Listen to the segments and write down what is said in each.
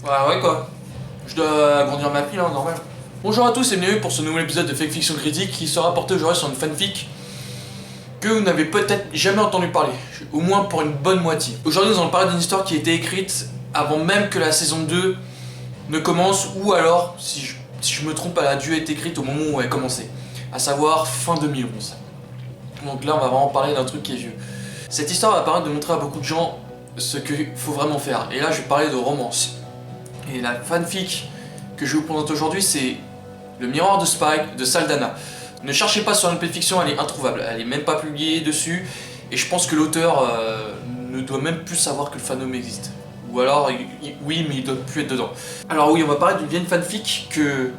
Ouais, quoi. Je dois agrandir ma pile, hein, normal. Bonjour à tous et bienvenue pour ce nouvel épisode de Fake Fiction Critique qui sera porté aujourd'hui sur une fanfic que vous n'avez peut-être jamais entendu parler, au moins pour une bonne moitié. Aujourd'hui nous allons parler d'une histoire qui a été écrite avant même que la saison 2 ne commence, ou alors, si je me trompe, elle a dû être écrite au moment où elle a commencé, à savoir fin 2011. Donc là on va vraiment parler d'un truc qui est vieux. Cette histoire va permettre de montrer à beaucoup de gens ce qu'il faut vraiment faire, et là je vais parler de romance. Et la fanfic que je vous présente aujourd'hui, c'est Le Miroir de Spike de Saldana. Ne cherchez pas sur NP Fiction, elle est introuvable, elle est même pas publiée dessus, et je pense que l'auteur ne doit même plus savoir que le fandom existe. Ou alors, oui, mais il doit plus être dedans. Alors oui, on va parler d'une vieille fanfic que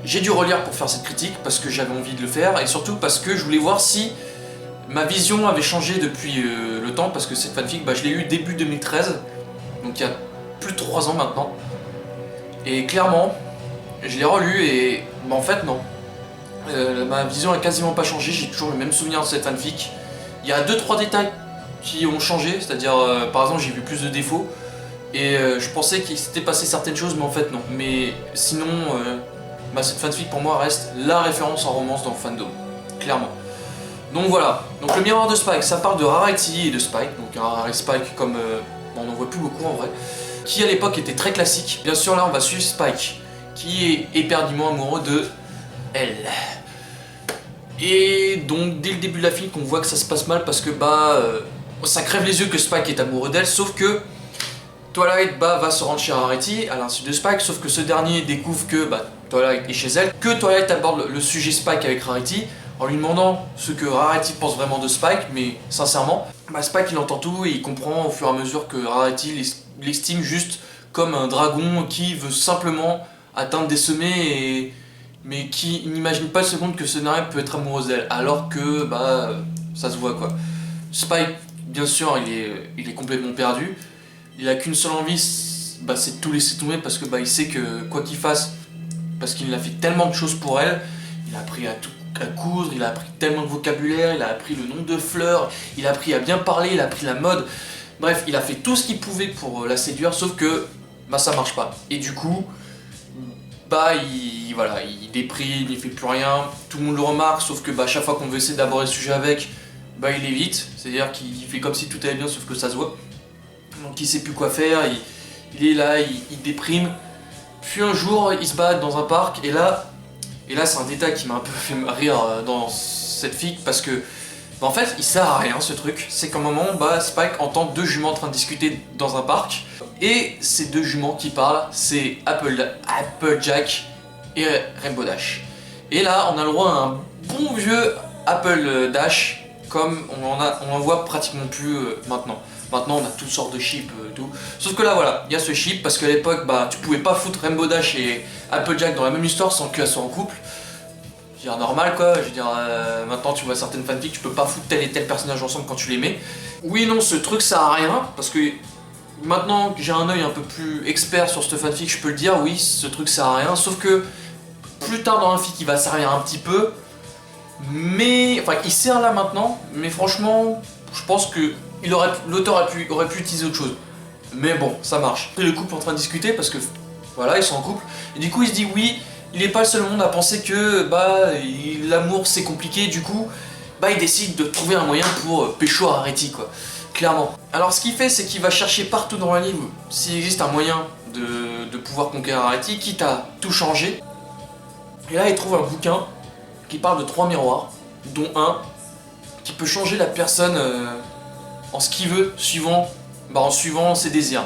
j'ai dû relire pour faire cette critique, parce que j'avais envie de le faire, et surtout parce que je voulais voir si ma vision avait changé depuis le temps, parce que cette fanfic, je l'ai eue début 2013, donc il y a plus de 3 ans maintenant. Et clairement, je l'ai relu et en fait non. Ma vision a quasiment pas changé, j'ai toujours le même souvenir de cette fanfic. Il y a 2-3 détails qui ont changé, c'est-à-dire par exemple j'ai vu plus de défauts et je pensais qu'il s'était passé certaines choses mais en fait non. Mais sinon, cette fanfic pour moi reste la référence en romance dans le fandom, clairement. Donc voilà, donc le miroir de Spike, ça parle de Rarity et de Spike, donc un Rarity Spike comme on n'en voit plus beaucoup en vrai, qui à l'époque était très classique. Bien sûr là on va suivre Spike, qui est éperdument amoureux de elle. Et donc dès le début de la film on voit que ça se passe mal parce que ça crève les yeux que Spike est amoureux d'elle, sauf que Twilight va se rendre chez Rarity à l'insu de Spike, sauf que ce dernier découvre que Twilight est chez elle, que Twilight aborde le sujet Spike avec Rarity en lui demandant ce que Rarity pense vraiment de Spike, mais sincèrement, Spike il entend tout et il comprend au fur et à mesure que Rarity l'estime juste comme un dragon qui veut simplement atteindre des sommets, mais qui n'imagine pas une seconde que ce dernier peut être amoureux d'elle, alors que ça se voit quoi. Spike, bien sûr, il est complètement perdu, il a qu'une seule envie, c'est de tout laisser tomber parce que il sait que quoi qu'il fasse, parce qu'il a fait tellement de choses pour elle, il a appris à coudre, il a appris tellement de vocabulaire, il a appris le nom de fleurs, il a appris à bien parler, il a appris la mode, bref, il a fait tout ce qu'il pouvait pour la séduire, sauf que ça marche pas. Et du coup, il déprime, il fait plus rien, tout le monde le remarque, sauf que chaque fois qu'on veut essayer d'aborder le sujet avec, il évite, c'est-à-dire qu'il fait comme si tout allait bien, sauf que ça se voit. Donc il sait plus quoi faire, il est là, il déprime. Puis un jour, il se balade dans un parc, et là c'est un détail qui m'a un peu fait rire dans cette fic, parce que en fait il sert à rien ce truc. C'est qu'à un moment Spike entend deux juments en train de discuter dans un parc, et ces deux juments qui parlent, c'est Applejack et Rainbow Dash. Et là on a le droit à un bon vieux Apple Dash, comme on en voit pratiquement plus maintenant. Maintenant on a toutes sortes de chips tout. Sauf que là voilà, il y a ce chip parce qu'à l'époque tu pouvais pas foutre Rainbow Dash et Applejack dans la même histoire sans qu'elles soient en couple. Je veux dire normal quoi, je veux dire maintenant tu vois certaines fanfics, tu peux pas foutre tel et tel personnage ensemble quand tu les mets. Oui non, ce truc sert à rien parce que maintenant que j'ai un œil un peu plus expert sur cette fanfic, je peux le dire, oui ce truc sert à rien, sauf que plus tard dans la fic il va servir un petit peu. Mais il sert là maintenant, mais franchement je pense que l'auteur aurait pu utiliser autre chose. Mais bon, ça marche. Le couple est en train de discuter parce que voilà, ils sont en couple. Et du coup, il se dit oui, il n'est pas le seul au monde à penser que l'amour c'est compliqué. Du coup, il décide de trouver un moyen pour pécho à Rarity quoi. Clairement. Alors ce qu'il fait, c'est qu'il va chercher partout dans le livre s'il existe un moyen de pouvoir conquérir Rarity, quitte à tout changer. Et là, il trouve un bouquin qui parle de 3 miroirs, dont un qui peut changer la personne en ce qu'il veut, en suivant ses désirs.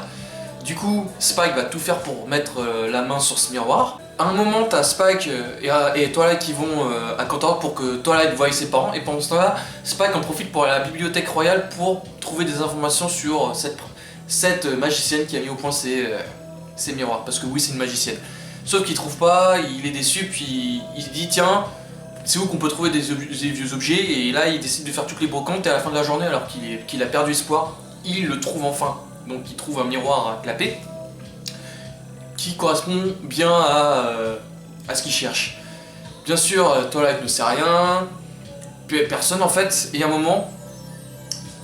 Du coup, Spike va tout faire pour mettre la main sur ce miroir. À un moment, t'as Spike et Twilight qui vont à Canterlot pour que Twilight voie ses parents, et pendant ce temps-là, Spike en profite pour aller à la bibliothèque royale pour trouver des informations sur cette magicienne qui a mis au point ces miroirs, parce que oui, c'est une magicienne. Sauf qu'il trouve pas, il est déçu, puis il se dit tiens, c'est où qu'on peut trouver des vieux objets, et là il décide de faire toutes les brocantes, et à la fin de la journée, alors qu'il a perdu espoir, il le trouve enfin. Donc il trouve un miroir à clapper qui correspond bien à ce qu'il cherche. Bien sûr, Twilight ne sait rien, personne en fait, et à un moment,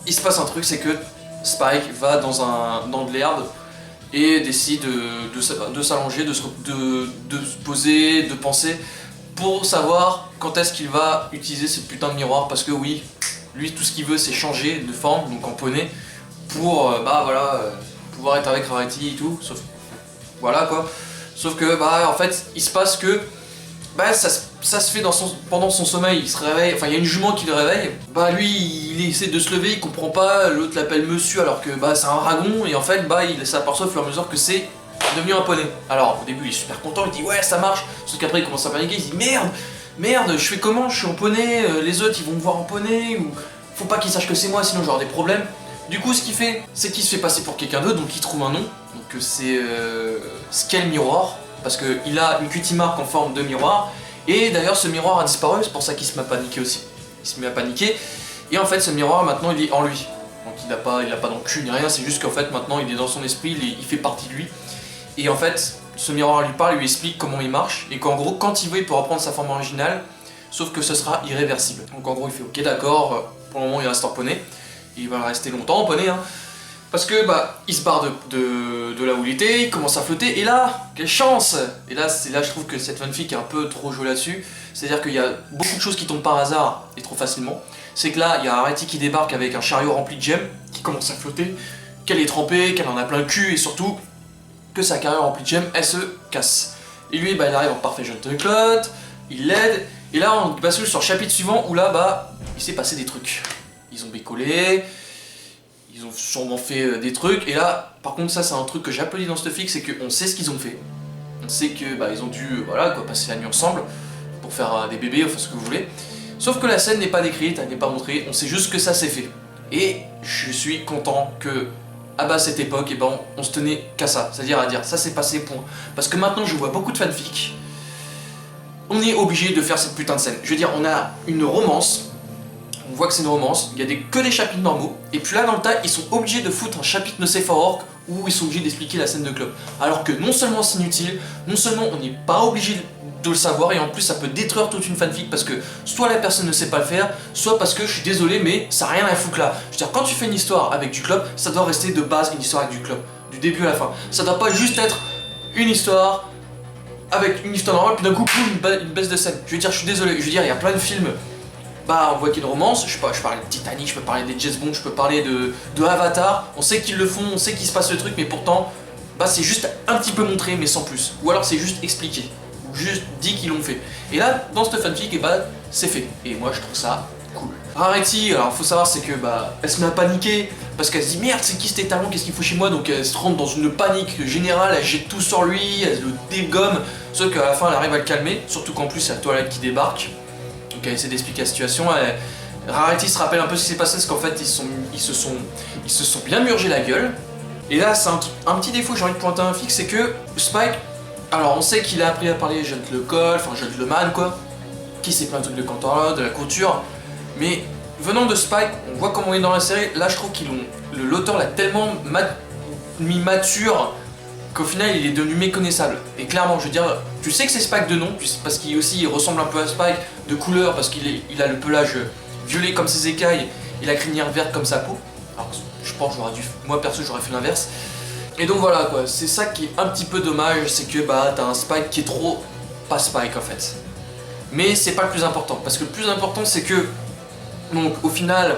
il se passe un truc, c'est que Spike va dans de l'herbe et décide de s'allonger, de se poser, de penser pour savoir quand est-ce qu'il va utiliser ce putain de miroir, parce que oui, lui tout ce qu'il veut c'est changer de forme, donc en poney, pour pouvoir être avec Rarity et tout, sauf voilà quoi. Sauf que en fait il se passe que ça se fait pendant son sommeil, il se réveille, enfin il y a une jument qui le réveille, lui il essaie de se lever, il comprend pas, l'autre l'appelle monsieur alors que c'est un dragon, et en fait il s'aperçoit au fur et à mesure que c'est devenu un poney. Alors au début il est super content, il dit ouais ça marche, sauf qu'après il commence à paniquer, il se dit merde, je fais comment, je suis en poney, les autres ils vont me voir en poney, ou faut pas qu'ils sachent que c'est moi sinon j'aurai des problèmes. Du coup ce qu'il fait, c'est qu'il se fait passer pour quelqu'un d'autre, donc il trouve un nom, donc c'est Scale Mirror, parce qu'il a une cutie marque en forme de miroir, et d'ailleurs ce miroir a disparu, c'est pour ça qu'il se met à paniquer aussi. Il se met à paniquer, et en fait ce miroir maintenant il est en lui. Donc il a pas dans le cul ni rien, c'est juste qu'en fait maintenant il est dans son esprit, il fait partie de lui. Et en fait ce miroir lui parle, lui explique comment il marche, et qu'en gros quand il veut il peut reprendre sa forme originale, sauf que ce sera irréversible. Donc en gros il fait ok d'accord, pour le moment il reste en poney, il va rester longtemps en poney, hein. Parce que il se barre de là où il était, il commence à flotter, et là, quelle chance! Et là, je trouve que cette fanfic est un peu trop jouée là-dessus. C'est-à-dire qu'il y a beaucoup de choses qui tombent par hasard et trop facilement. C'est que là, il y a Rarity qui débarque avec un chariot rempli de gemmes, qui commence à flotter, qu'elle est trempée, qu'elle en a plein le cul, et surtout que sa carrière remplie de gemmes, elle se casse. Et lui, il arrive en parfait Jeune-Claude, il l'aide, et là, on bascule sur le chapitre suivant où là, il s'est passé des trucs. Ils ont bécolé. Ils ont sûrement fait des trucs, et là, par contre, ça c'est un truc que j'applaudis dans cette fic, c'est qu'on sait ce qu'ils ont fait. On sait que ils ont dû passer la nuit ensemble pour faire des bébés, enfin ce que vous voulez. Sauf que la scène n'est pas décrite, elle n'est pas montrée, on sait juste que ça s'est fait. Et je suis content que à cette époque, on se tenait qu'à ça, c'est-à-dire à dire ça s'est passé, point. Parce que maintenant je vois beaucoup de fanfics, on est obligé de faire cette putain de scène. Je veux dire, on a une romance. On voit que c'est une romance, il y a que des chapitres normaux, et puis là dans le tas, ils sont obligés de foutre un chapitre No Safe for Work où ils sont obligés d'expliquer la scène de club. Alors que non seulement c'est inutile, non seulement on n'est pas obligé de le savoir, et en plus ça peut détruire toute une fanfic parce que soit la personne ne sait pas le faire, soit parce que je suis désolé mais ça n'a rien à foutre là. Je veux dire, quand tu fais une histoire avec du club, ça doit rester de base une histoire avec du club, du début à la fin. Ça doit pas juste être une histoire avec une histoire normale, puis d'un coup, une baisse de scène. Je veux dire, je suis désolé, je veux dire, il y a plein de films. On voit qu'il y a une romance, je parlais de Titanic, je peux parler des James Bond, je peux parler de Avatar, on sait qu'ils le font, on sait qu'il se passe le truc, mais pourtant, c'est juste un petit peu montré, mais sans plus. Ou alors c'est juste expliqué, ou juste dit qu'ils l'ont fait. Et là, dans cette fanfic, c'est fait. Et moi, je trouve ça cool. Rarity, alors faut savoir, c'est que elle se met à paniquer, parce qu'elle se dit merde, c'est qui cet étalon, qu'est-ce qu'il faut chez moi, donc elle se rentre dans une panique générale, elle jette tout sur lui, elle le dégomme, sauf qu'à la fin, elle arrive à le calmer, surtout qu'en plus, il y a la toilette qui débarque. Donc elle essaie d'expliquer la situation, Rarity se rappelle un peu ce qui s'est passé, parce qu'en fait ils se sont bien murgé la gueule. Et là c'est un petit défaut que j'ai envie de pointer un fixe, c'est que Spike, alors on sait qu'il a appris à parler gentleman quoi, qui sait plein de trucs de cantor, de la couture, mais venant de Spike, on voit comment il est dans la série, là je trouve l'auteur l'a tellement mis mature, qu'au final il est devenu méconnaissable. Et clairement, je veux dire, tu sais que c'est Spike de nom, parce qu'il ressemble un peu à Spike de couleur, parce qu'il a le pelage violet comme ses écailles et la crinière verte comme sa peau. Alors je pense que moi perso j'aurais fait l'inverse. Et donc voilà quoi, c'est ça qui est un petit peu dommage, c'est que t'as un Spike qui est trop pas Spike en fait. Mais c'est pas le plus important, parce que le plus important c'est que, donc au final,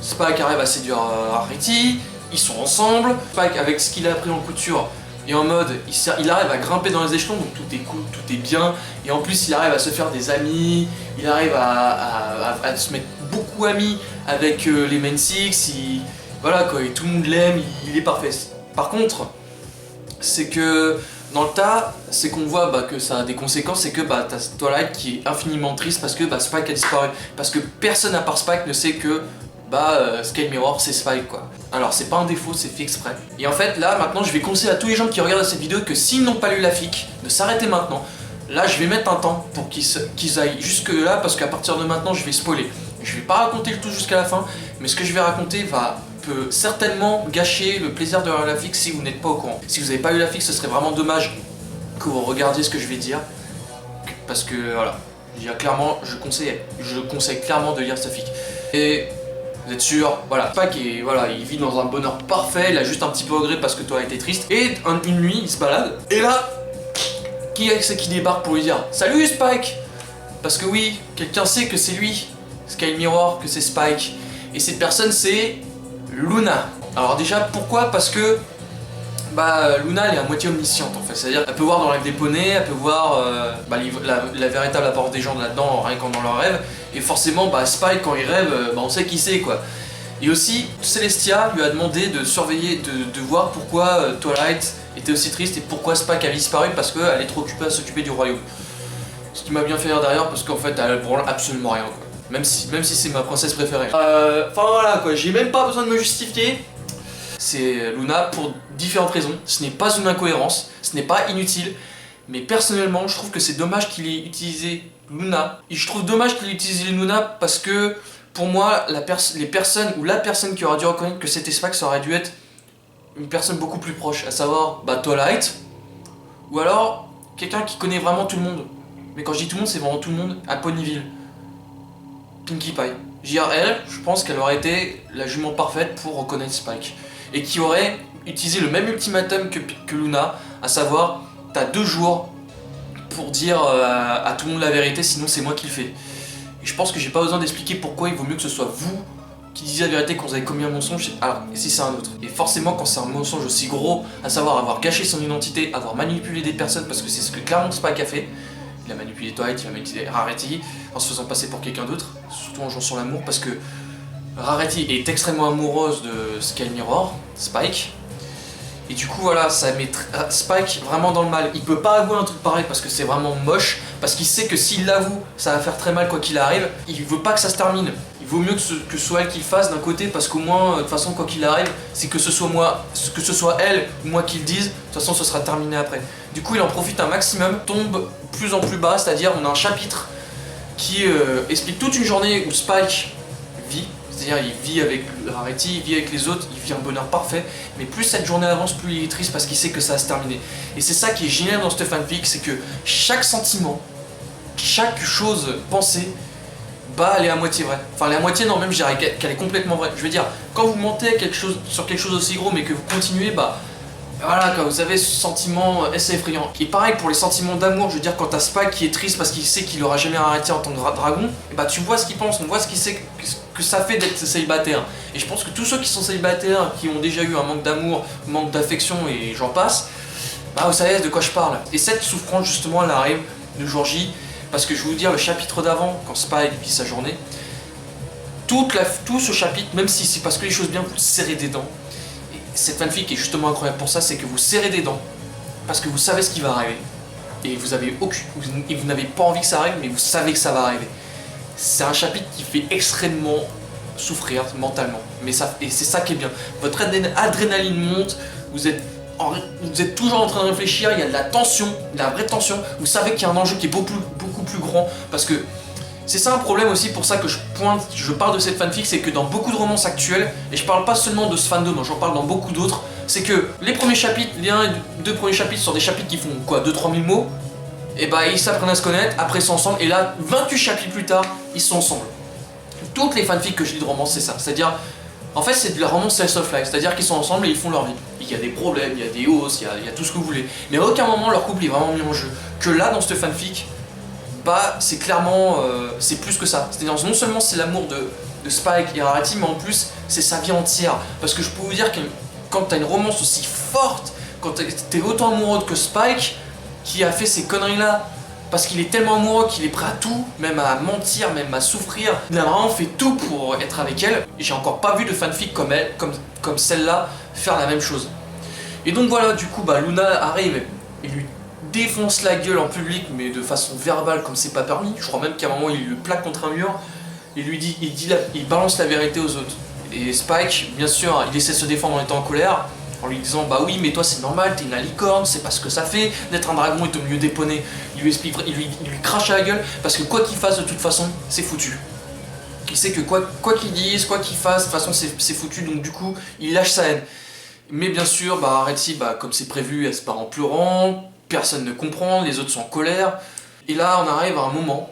Spike arrive à séduire Rarity, ils sont ensemble, Spike avec ce qu'il a appris en couture, et en mode, il arrive à grimper dans les échelons, donc tout est cool, tout est bien, et en plus il arrive à se faire des amis, il arrive à se mettre beaucoup amis avec les Main Six, voilà quoi, et tout le monde l'aime, il est parfait. Par contre, c'est que dans le tas, c'est qu'on voit que ça a des conséquences, c'est que t'as Twilight qui est infiniment triste parce que Spike a disparu, parce que personne à part Spike ne sait que Scale Mirror c'est Spike quoi. Alors c'est pas un défaut, c'est fait exprès. Et en fait là maintenant je vais conseiller à tous les gens qui regardent cette vidéo que s'ils n'ont pas lu la fic, de s'arrêter maintenant. Là je vais mettre un temps pour qu'ils aillent jusque là, parce qu'à partir de maintenant je vais spoiler. Je vais pas raconter le tout jusqu'à la fin, mais ce que je vais raconter peut certainement gâcher le plaisir de la fic si vous n'êtes pas au courant. Si vous n'avez pas lu la fic, ce serait vraiment dommage que vous regardiez ce que je vais dire, parce que voilà, clairement je conseille clairement de lire cette fic. Et Vous êtes sûr? Voilà. Spike il vit dans un bonheur parfait, il a juste un petit peu regret parce que toi été triste. Et une nuit, il se balade. Et là, qui est-ce qui débarque pour lui dire salut Spike? Parce que oui, quelqu'un sait que c'est lui, Sky Mirror, que c'est Spike. Et cette personne, c'est Luna. Alors déjà, pourquoi? Parce que Luna, elle est à moitié omnisciente en fait. C'est-à-dire qu'elle peut voir dans la rêve des poneys, elle peut voir la véritable apparence des gens là-dedans, rien qu'en dans leur rêve. Et forcément, Spike, quand il rêve, on sait qui c'est quoi. Et aussi, Celestia lui a demandé de surveiller, de voir pourquoi Twilight était aussi triste et pourquoi Spike avait disparu, parce qu'elle est trop occupée à s'occuper du royaume. Ce qui m'a bien fait rire derrière, parce qu'en fait, elle branle absolument rien quoi. Même si c'est ma princesse préférée. Enfin voilà quoi, j'ai même pas besoin de me justifier. C'est Luna pour différentes raisons. Ce n'est pas une incohérence, ce n'est pas inutile. Mais personnellement, je trouve que c'est dommage qu'il ait utilisé Luna. Et je trouve dommage qu'il ait utilisé Luna parce que pour moi, les personnes ou la personne qui aurait dû reconnaître que c'était Spike, ça aurait dû être une personne beaucoup plus proche, à savoir Twilight, ou alors quelqu'un qui connaît vraiment tout le monde. Mais quand je dis tout le monde, c'est vraiment tout le monde à Ponyville. Pinkie Pie. JRL, je pense qu'elle aurait été la jument parfaite pour reconnaître Spike. Et qui aurait utilisé le même ultimatum que Luna, à savoir, t'as 2 jours pour dire à tout le monde la vérité, sinon c'est moi qui le fais. Et je pense que j'ai pas besoin d'expliquer pourquoi il vaut mieux que ce soit vous qui disiez la vérité quand vous avez commis un mensonge, alors, et si c'est un autre. Et forcément, quand c'est un mensonge aussi gros, à savoir avoir caché son identité, avoir manipulé des personnes, parce que c'est ce que clairement Spike a fait. Il a manipulé Twilight, il a manipulé Rarity en se faisant passer pour quelqu'un d'autre, surtout en jouant sur l'amour, parce que Rarity est extrêmement amoureuse de Sky Mirror, Spike, et du coup voilà, ça met Spike vraiment dans le mal. Il peut pas avouer un truc pareil parce que c'est vraiment moche, parce qu'il sait que s'il l'avoue, ça va faire très mal quoi qu'il arrive. Il veut pas que ça se termine. Il vaut mieux que ce soit elle qui le fasse d'un côté, parce qu'au moins, de toute façon, quoi qu'il arrive, c'est que ce soit elle ou moi qui le dise, de toute façon ce sera terminé après. Du coup il en profite un maximum, tombe plus en plus bas, c'est-à-dire on a un chapitre qui explique toute une journée où Spike vit. C'est-à-dire il vit avec Rarity, il vit avec les autres, il vit un bonheur parfait, mais plus cette journée avance, plus il est triste parce qu'il sait que ça va se terminer. Et c'est ça qui est génial dans cette fanfic, c'est que chaque sentiment, chaque chose pensée, elle est à moitié vraie. Enfin, elle est à moitié, non, même je dirais qu'elle est complètement vraie. Je veux dire, quand vous mentez sur quelque chose aussi gros, mais que vous continuez, voilà, quand vous avez ce sentiment assez effrayant. Et pareil pour les sentiments d'amour, je veux dire, quand t'as Spike qui est triste parce qu'il sait qu'il aura jamais arrêté en tant que dragon, tu vois ce qu'il pense, on voit ce qu'il sait que ça fait d'être célibataire. Et je pense que tous ceux qui sont célibataires, qui ont déjà eu un manque d'amour, manque d'affection et j'en passe, vous savez de quoi je parle. Et cette souffrance, justement, elle arrive le jour J, parce que je vais vous dire, le chapitre d'avant, quand Spike vit sa journée, tout ce chapitre, même si c'est parce que les choses bien, vous serrez des dents. Cette fanfic est justement incroyable pour ça, c'est que vous serrez des dents, parce que vous savez ce qui va arriver. Et vous n'avez pas envie que ça arrive, mais vous savez que ça va arriver. C'est un chapitre qui fait extrêmement souffrir mentalement. Et c'est ça qui est bien. Votre adrénaline monte, vous êtes toujours en train de réfléchir, il y a de la tension, de la vraie tension. Vous savez qu'il y a un enjeu qui est beaucoup plus grand, parce que c'est ça un problème aussi, pour ça que je parle de cette fanfic, c'est que dans beaucoup de romances actuelles, et je parle pas seulement de ce fandom, j'en parle dans beaucoup d'autres, c'est que les premiers chapitres, les 1 et 2 premiers chapitres sont des chapitres qui font quoi, 2-3 000 mots, et ils s'apprennent à se connaître, après ils sont ensemble, et là, 28 chapitres plus tard, ils sont ensemble. Toutes les fanfics que je lis de romance, c'est ça, c'est-à-dire, en fait c'est de la romance slice of life, c'est-à-dire qu'ils sont ensemble et ils font leur vie. Il y a des problèmes, il y a des hausses, il y a tout ce que vous voulez, mais à aucun moment leur couple est vraiment mis en jeu. Que là, dans cette fanfic, c'est clairement, c'est plus que ça. C'est-à-dire non seulement c'est l'amour de Spike et Rarity, mais en plus c'est sa vie entière. Parce que je peux vous dire que quand t'as une romance aussi forte, quand t'es autant amoureux que Spike, qui a fait ces conneries-là, parce qu'il est tellement amoureux qu'il est prêt à tout, même à mentir, même à souffrir, il a vraiment fait tout pour être avec elle. J'ai encore pas vu de fanfic comme celle-là faire la même chose. Et donc voilà, du coup, Luna arrive et lui défonce la gueule en public, mais de façon verbale comme c'est pas permis. Je crois même qu'à un moment il le plaque contre un mur et il balance la vérité aux autres. Et Spike, bien sûr, il essaie de se défendre en étant en colère, en lui disant oui, mais toi c'est normal, t'es une licorne, c'est pas ce que ça fait d'être un dragon et de mieux déponner. Il lui explique, il lui crache à la gueule parce que quoi qu'il fasse de toute façon, c'est foutu. Il sait que quoi qu'il dise, quoi qu'il fasse, de toute façon c'est foutu, donc du coup il lâche sa haine. Mais bien sûr, Rarity, comme c'est prévu, elle se part en pleurant. Personne ne comprend, les autres sont en colère. Et là, on arrive à un moment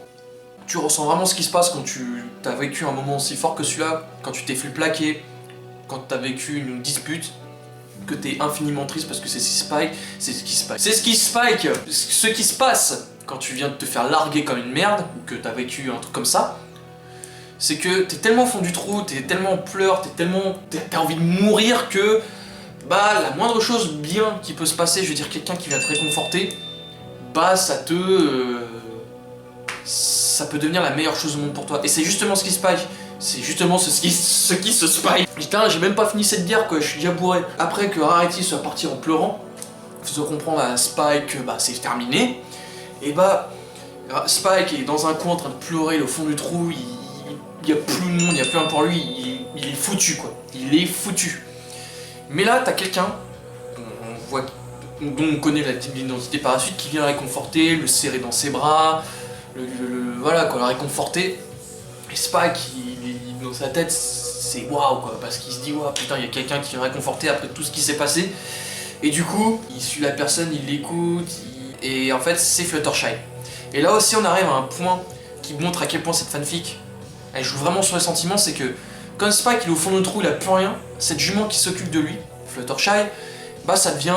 tu ressens vraiment ce qui se passe quand tu as vécu un moment aussi fort que celui-là, quand tu t'es fait plaquer, quand tu as vécu une dispute, que tu es infiniment triste parce que c'est ce qui se passe quand tu viens de te faire larguer comme une merde, ou que tu as vécu un truc comme ça, c'est que t'es tellement au fond du trou, t'es tellement en pleurs, t'as envie de mourir que bah la moindre chose bien qui peut se passer, je veux dire quelqu'un qui vient te réconforter, bah ça peut devenir la meilleure chose au monde pour toi. Et c'est justement ce qui se passe. C'est justement ce qui se spike. Putain, j'ai même pas fini cette bière quoi, je suis déjà bourré. Après que Rarity soit parti en pleurant, faisant comprendre à Spike que bah c'est terminé, et bah Spike est dans un coin en train de pleurer au fond du trou, il y a plus de monde, il y a plus rien pour lui, il est foutu quoi. Il est foutu. Mais là, t'as quelqu'un, dont on connaît l'identité par la suite, qui vient le réconforter, le serrer dans ses bras, voilà quoi, le réconforter. Et Spike, dans sa tête, c'est waouh quoi, parce qu'il se dit waouh putain, il y a quelqu'un qui vient réconforter après tout ce qui s'est passé. Et du coup, il suit la personne, il l'écoute, et en fait, c'est Fluttershy. Et là aussi, on arrive à un point qui montre à quel point cette fanfic, elle joue vraiment sur les sentiments, c'est que quand Spike il est au fond du trou, il a plus rien, cette jument qui s'occupe de lui, Fluttershy, bah ça devient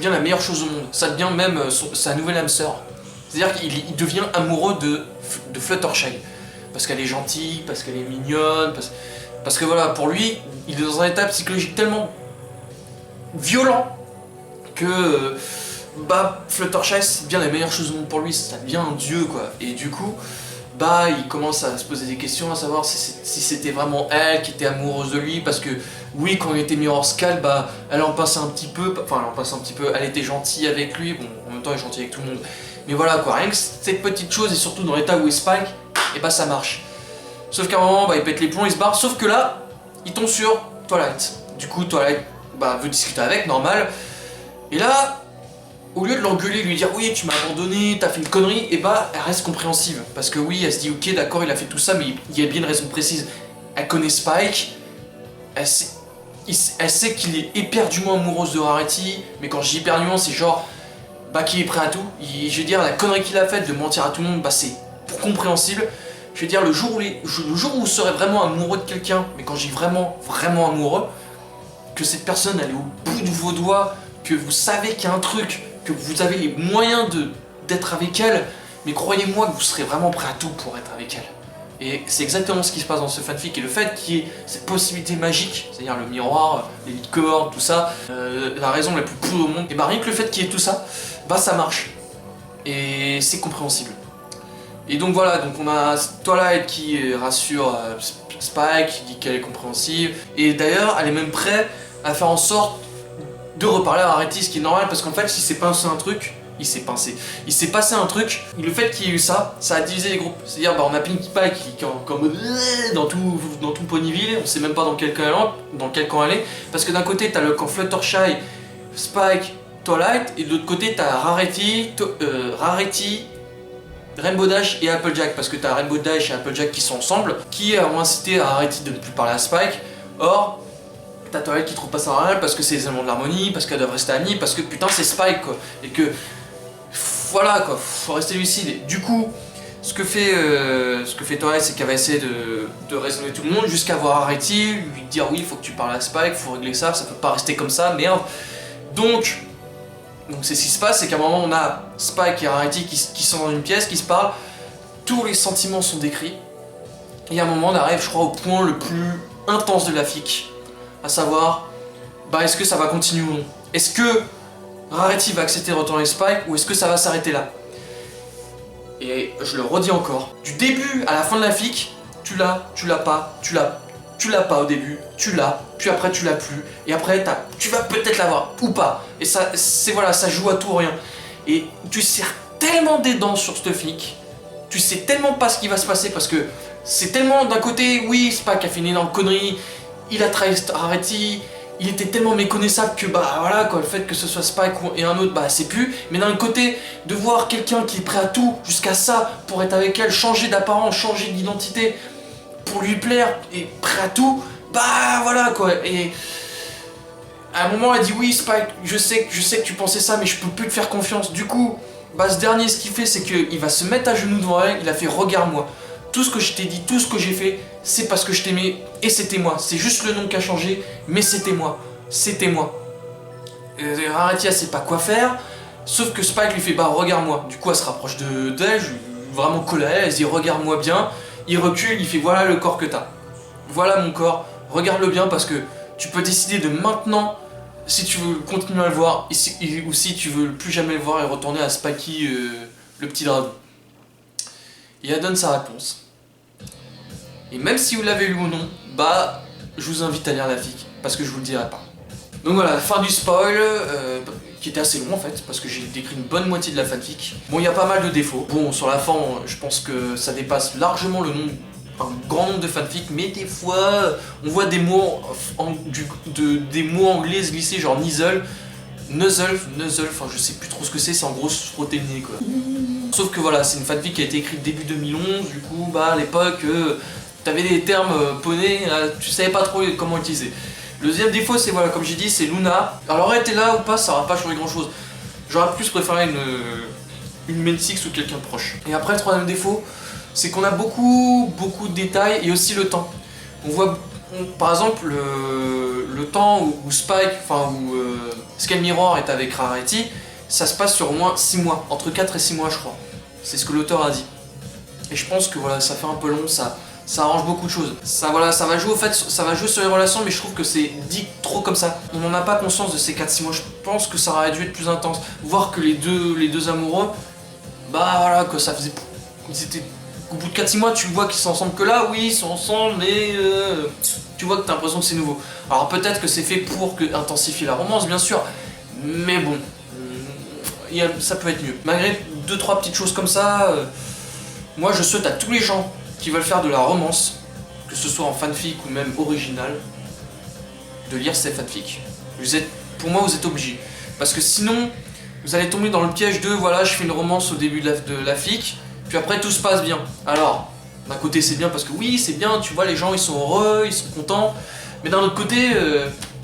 la meilleure chose au monde, ça devient même sa nouvelle âme sœur. C'est-à-dire qu'il devient amoureux de Fluttershy, parce qu'elle est gentille, parce qu'elle est mignonne, parce que voilà, pour lui, il est dans un état psychologique tellement violent que bah Fluttershy c'est bien la meilleure chose au monde pour lui, ça devient un dieu quoi. Et du coup, bah il commence à se poser des questions, à savoir si c'était vraiment elle qui était amoureuse de lui, parce que oui, quand il était Mirror Skull, bah elle en passait un petit peu, elle était gentille avec lui, bon en même temps elle est gentille avec tout le monde, mais voilà quoi, rien que cette petite chose, et surtout dans l'état où est Spike, et bah ça marche. Sauf qu'à un moment, bah il pète les plombs, il se barre, sauf que là, il tombe sur Twilight. Du coup Twilight bah veut discuter avec, normal, et là, au lieu de l'engueuler, lui dire oui tu m'as abandonné, t'as fait une connerie, et bah elle reste compréhensive. Parce que oui, elle se dit ok d'accord il a fait tout ça, mais il y a bien une raison précise. Elle connaît Spike, elle sait qu'il est éperdument amoureuse de Rarity, mais quand je dis éperdument c'est genre bah qu'il est prêt à tout. Je veux dire la connerie qu'il a faite de mentir à tout le monde, bah c'est compréhensible. Je veux dire le jour où vous serez vraiment amoureux de quelqu'un, mais quand je dis vraiment, vraiment amoureux, que cette personne elle est au bout de vos doigts, que vous savez qu'il y a un truc, que vous avez les moyens d'être avec elle, mais croyez-moi que vous serez vraiment prêt à tout pour être avec elle. Et c'est exactement ce qui se passe dans ce fanfic, et le fait qu'il y ait cette possibilité magique, c'est-à-dire le miroir, les licornes, tout ça, la raison la plus pourrie au monde, et bah rien que le fait qu'il y ait tout ça, bah ça marche. Et c'est compréhensible. Et donc voilà, donc on a Twilight qui rassure Spike, qui dit qu'elle est compréhensive, et d'ailleurs elle est même prête à faire en sorte de reparler à Rarity, ce qui est normal parce qu'en fait s'il s'est passé un truc, le fait qu'il y ait eu ça, ça a divisé les groupes. C'est-à-dire bah on a Pinkie Pie qui est comme dans tout Ponyville, on sait même pas dans quel camp elle est, parce que d'un côté t'as le camp Fluttershy, Spike, Twilight, et de l'autre côté t'as Rarity, Rainbow Dash et Applejack, parce que t'as Rainbow Dash et Applejack qui sont ensemble, qui ont incité à Rarity de ne plus parler à Spike. Or t'as Twilight qui trouve pas ça normal parce que c'est les éléments de l'harmonie, parce qu'elles doivent rester amies, parce que putain c'est Spike quoi. Et que voilà quoi, faut rester lucide. Et du coup, ce que fait Twilight, c'est qu'elle va essayer de raisonner tout le monde jusqu'à voir Rarity, lui dire oui, faut que tu parles à Spike, faut régler ça peut pas rester comme ça, merde. Donc c'est ce qui se passe, c'est qu'à un moment on a Spike et Rarity qui sont dans une pièce, qui se parlent, tous les sentiments sont décrits, et à un moment on arrive je crois au point le plus intense de la fic. À savoir, bah est-ce que ça va continuer ou non? Est-ce que Rarity va accepter de retourner Spike ou est-ce que ça va s'arrêter là? Et je le redis encore, du début à la fin de la fic, tu l'as pas, tu l'as pas au début, tu l'as, puis après tu l'as plus, et après tu vas peut-être l'avoir ou pas. Et ça, ça joue à tout ou rien. Et tu serres tellement des dents sur cette fic, tu sais tellement pas ce qui va se passer parce que c'est tellement d'un côté, oui, Spike a fait une énorme connerie, il a trahi Rarity, il était tellement méconnaissable que bah voilà quoi, le fait que ce soit Spike et un autre, bah c'est plus. Mais d'un côté, de voir quelqu'un qui est prêt à tout, jusqu'à ça, pour être avec elle, changer d'apparence, changer d'identité, pour lui plaire, et prêt à tout, bah voilà quoi. Et à un moment elle dit oui Spike, je sais que tu pensais ça, mais je peux plus te faire confiance. Du coup, bah ce dernier, ce qu'il fait, c'est qu'il va se mettre à genoux devant elle, il a fait regarde-moi. Tout ce que je t'ai dit, tout ce que j'ai fait, c'est parce que je t'aimais et c'était moi. C'est juste le nom qui a changé, mais c'était moi. C'était moi. Rarity, elle sait pas quoi faire, sauf que Spike lui fait bah regarde-moi. Du coup, elle se rapproche d'elle, vraiment colle à elle, elle se dit regarde-moi bien. Il recule, il fait voilà le corps que t'as. Voilà mon corps, regarde-le bien parce que tu peux décider de maintenant si tu veux continuer à le voir ou si tu veux plus jamais le voir et retourner à Spikey, le petit dragon. Et elle donne sa réponse. Et même si vous l'avez lu ou non, bah je vous invite à lire la fic parce que je vous le dirai pas. Donc voilà, fin du spoil, qui était assez long en fait, parce que j'ai décrit une bonne moitié de la fanfic. Bon, il y a pas mal de défauts. Bon, sur la fin, je pense que ça dépasse largement le nombre, un grand nombre de fanfics, mais des fois, on voit des mots, des mots anglais se glisser, genre nuzzle, enfin je sais plus trop ce que c'est en gros se frotter le nez quoi. Sauf que voilà, c'est une fanfic qui a été écrite début 2011, du coup, bah à l'époque, t'avais des termes poney, tu savais pas trop comment utiliser. Le deuxième défaut, c'est voilà, comme j'ai dit, c'est Luna. Alors elle était là ou pas, ça n'aura pas changé grand chose. J'aurais plus préféré une main six ou quelqu'un de proche. Et après, le troisième défaut, c'est qu'on a beaucoup de détails et aussi le temps. On voit, par exemple, le temps où Spike, enfin où Sky Mirror est avec Rarity, ça se passe sur au moins 6 mois, entre 4 et 6 mois je crois. C'est ce que l'auteur a dit. Et je pense que voilà, ça fait un peu long, ça arrange beaucoup de choses. Ça va jouer au fait, ça va jouer sur les relations, mais je trouve que c'est dit trop comme ça. On n'en a pas conscience de ces 4-6 mois. Je pense que ça aurait dû être plus intense. Voir que les deux amoureux, bah voilà, que ça faisait. Ils étaient. Au bout de 4-6 mois, tu vois qu'ils sont ensemble que là, oui, ils sont ensemble, mais tu vois que t'as l'impression que c'est nouveau. Alors peut-être que c'est fait pour intensifier la romance, bien sûr, mais bon, ça peut être mieux. Malgré 2-3 petites choses comme ça, moi je souhaite à tous les gens qui veulent faire de la romance, que ce soit en fanfic ou même original, de lire ces fanfics. Pour moi, vous êtes obligés. Parce que sinon, vous allez tomber dans le piège de voilà, je fais une romance au début de la fic, puis après tout se passe bien. Alors, d'un côté c'est bien parce que oui, c'est bien, tu vois, les gens ils sont heureux, ils sont contents, mais d'un autre côté,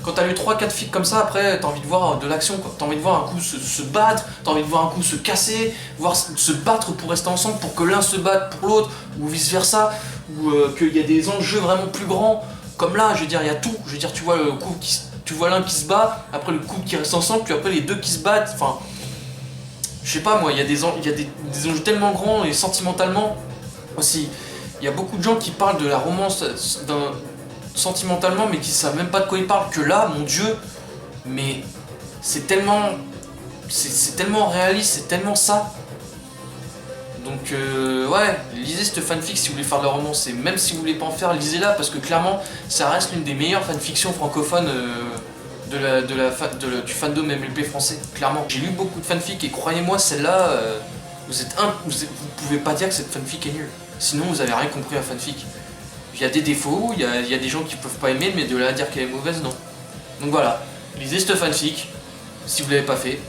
quand t'as lu 3-4 fics comme ça, après t'as envie de voir de l'action, t'as envie de voir un coup se battre, t'as envie de voir un coup se casser, voir se battre pour rester ensemble, pour que l'un se batte pour l'autre, ou vice versa, ou qu'il y a des enjeux vraiment plus grands, comme là, je veux dire, il y a tout, je veux dire, tu vois le couple tu vois l'un qui se bat, après le couple qui reste ensemble, puis après les deux qui se battent, enfin, je sais pas moi, il y a des enjeux tellement grands et sentimentalement aussi, il y a beaucoup de gens qui parlent de la romance sentimentalement mais qui savent même pas de quoi ils parlent, que là, mon dieu, mais c'est tellement réaliste, c'est tellement ça. Donc ouais, lisez cette fanfic si vous voulez faire de la romance, et même si vous voulez pas en faire, lisez-la parce que clairement ça reste l'une des meilleures fanfictions francophones du fandom MLP français, clairement. J'ai lu beaucoup de fanfics et croyez-moi, celle-là, vous pouvez pas dire que cette fanfic est nulle, sinon vous avez rien compris à fanfic. Il y a des défauts, il y a des gens qui peuvent pas aimer, mais de là à dire qu'elle est mauvaise, non. Donc voilà, lisez cette fanfic si vous l'avez pas fait,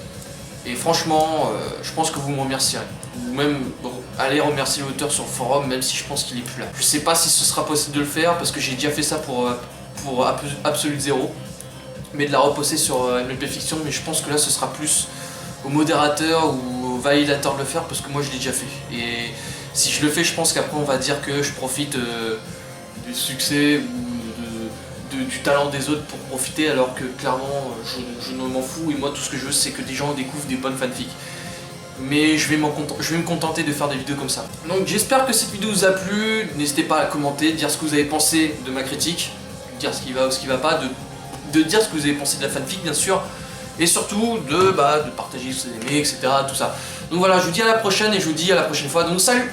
et franchement, je pense que vous me remercierez. Ou même allez remercier l'auteur sur le forum, même si je pense qu'il est plus là. Je sais pas si ce sera possible de le faire parce que j'ai déjà fait ça pour Absolute Zero, mais de la reposter sur MLP Fiction, mais je pense que là ce sera plus au modérateur ou au validateur de le faire parce que moi je l'ai déjà fait. Et si je le fais, je pense qu'après on va dire que je profite du succès ou du talent des autres pour profiter, alors que clairement je ne m'en fous, et moi tout ce que je veux c'est que des gens découvrent des bonnes fanfics. Mais je vais me contenter de faire des vidéos comme ça. Donc j'espère que cette vidéo vous a plu, n'hésitez pas à commenter, dire ce que vous avez pensé de ma critique, dire ce qui va ou ce qui va pas, de dire ce que vous avez pensé de la fanfic bien sûr, et surtout de partager si vous aimez, etc. tout ça. Donc voilà, je vous dis à la prochaine et je vous dis à la prochaine fois, donc salut!